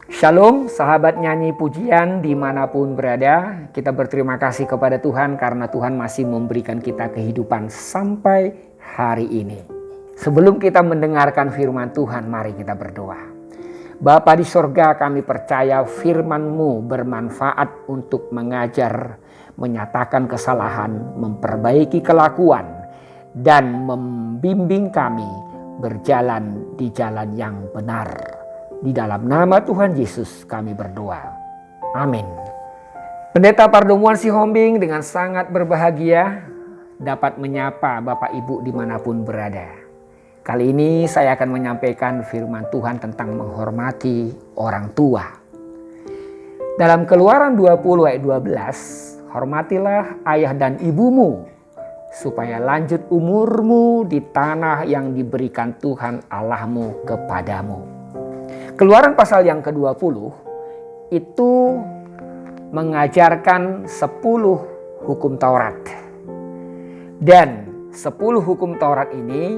Shalom sahabat nyanyi pujian dimanapun berada. Kita berterima kasih kepada Tuhan karena Tuhan masih memberikan kita kehidupan sampai hari ini. Sebelum kita mendengarkan firman Tuhan, mari kita berdoa. Bapa di sorga, kami percaya firman-Mu bermanfaat untuk mengajar, menyatakan kesalahan, memperbaiki kelakuan, dan membimbing kami berjalan di jalan yang benar. Di dalam nama Tuhan Yesus kami berdoa. Amin. Pendeta Pardomuan Sihombing dengan sangat berbahagia dapat menyapa Bapak Ibu dimanapun berada. Kali ini saya akan menyampaikan firman Tuhan tentang menghormati orang tua. Dalam Keluaran 20 ayat 12, hormatilah ayah dan ibumu supaya lanjut umurmu di tanah yang diberikan Tuhan Allahmu kepadamu. Keluaran pasal yang ke-20 itu mengajarkan 10 hukum Taurat. Dan 10 hukum Taurat ini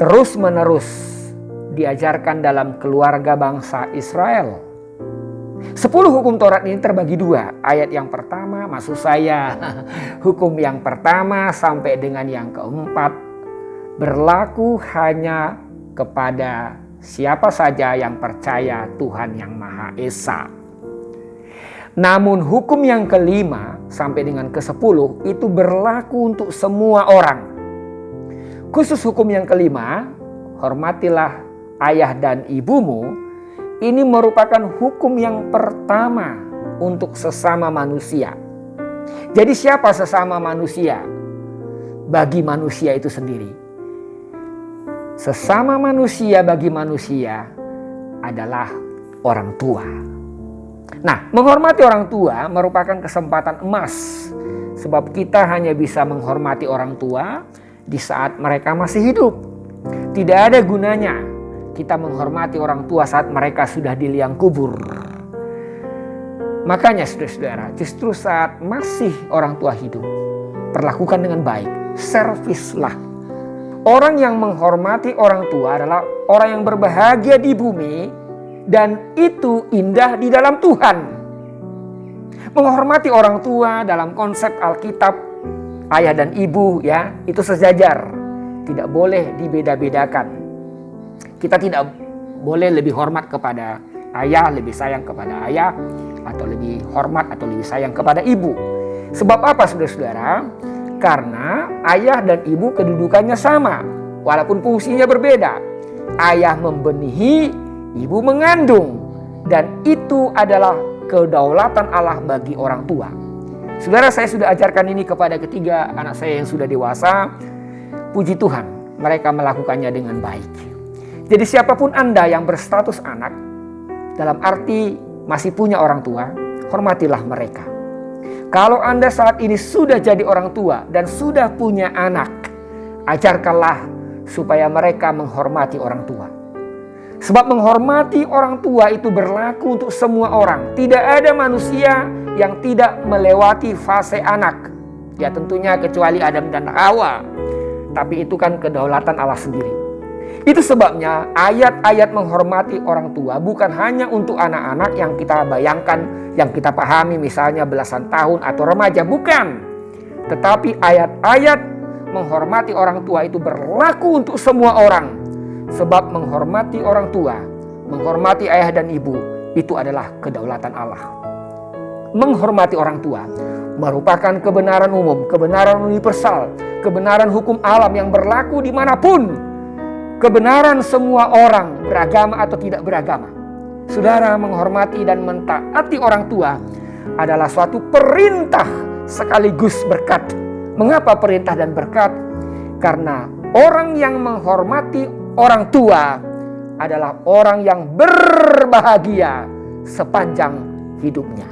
terus menerus diajarkan dalam keluarga bangsa Israel. 10 hukum Taurat ini terbagi dua. Ayat yang pertama, maksud saya hukum yang pertama sampai dengan yang keempat berlaku hanya kepada siapa saja yang percaya Tuhan yang Maha Esa. Namun hukum yang kelima sampai dengan ke-10 itu berlaku untuk semua orang. Khusus hukum yang kelima, hormatilah ayah dan ibumu, ini merupakan hukum yang pertama untuk sesama manusia. Jadi siapa sesama manusia? Bagi manusia itu sendiri. Sesama manusia bagi manusia adalah orang tua. Nah, menghormati orang tua merupakan kesempatan emas. Sebab kita hanya bisa menghormati orang tua di saat mereka masih hidup. Tidak ada gunanya kita menghormati orang tua saat mereka sudah di liang kubur. Makanya saudara-saudara, justru saat masih orang tua hidup, perlakukan dengan baik, servislah. Orang yang menghormati orang tua adalah orang yang berbahagia di bumi dan itu indah di dalam Tuhan. Menghormati orang tua dalam konsep Alkitab, ayah dan ibu ya, itu sejajar. Tidak boleh dibeda-bedakan. Kita tidak boleh lebih hormat kepada ayah, lebih sayang kepada ayah, atau lebih hormat atau lebih sayang kepada ibu. Sebab apa saudara-saudara? Karena ayah dan ibu kedudukannya sama, walaupun fungsinya berbeda. Ayah membenihi, ibu mengandung. Dan itu adalah kedaulatan Allah bagi orang tua. Saudara, saya sudah ajarkan ini kepada ketiga anak saya yang sudah dewasa. Puji Tuhan, mereka melakukannya dengan baik. Jadi siapapun Anda yang berstatus anak, dalam arti masih punya orang tua, hormatilah mereka. Kalau Anda saat ini sudah jadi orang tua dan sudah punya anak, ajarkanlah supaya mereka menghormati orang tua. Sebab menghormati orang tua itu berlaku untuk semua orang. Tidak ada manusia yang tidak melewati fase anak. Ya tentunya kecuali Adam dan Hawa. Tapi itu kan kedaulatan Allah sendiri. Itu sebabnya ayat-ayat menghormati orang tua bukan hanya untuk anak-anak yang kita bayangkan, yang kita pahami misalnya belasan tahun atau remaja, bukan. Tetapi ayat-ayat menghormati orang tua itu berlaku untuk semua orang. Sebab menghormati orang tua, menghormati ayah dan ibu, itu adalah kedaulatan Allah. Menghormati orang tua merupakan kebenaran umum, kebenaran universal, kebenaran hukum alam yang berlaku dimanapun. Kebenaran semua orang beragama atau tidak beragama. Saudara, menghormati dan mentaati orang tua adalah suatu perintah sekaligus berkat. Mengapa perintah dan berkat? Karena orang yang menghormati orang tua adalah orang yang berbahagia sepanjang hidupnya.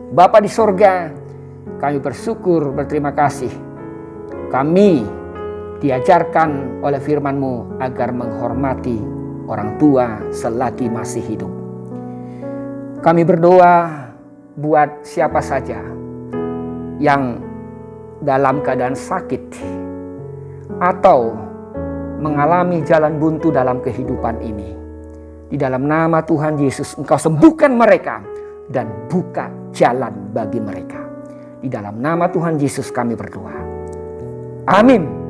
Bapa di sorga, kami bersyukur, berterima kasih. Kami diajarkan oleh firman-Mu agar menghormati orang tua selagi masih hidup. Kami berdoa buat siapa saja yang dalam keadaan sakit atau mengalami jalan buntu dalam kehidupan ini. Di dalam nama Tuhan Yesus, Engkau sembuhkan mereka dan buka jalan bagi mereka. Di dalam nama Tuhan Yesus kami berdoa. Amin.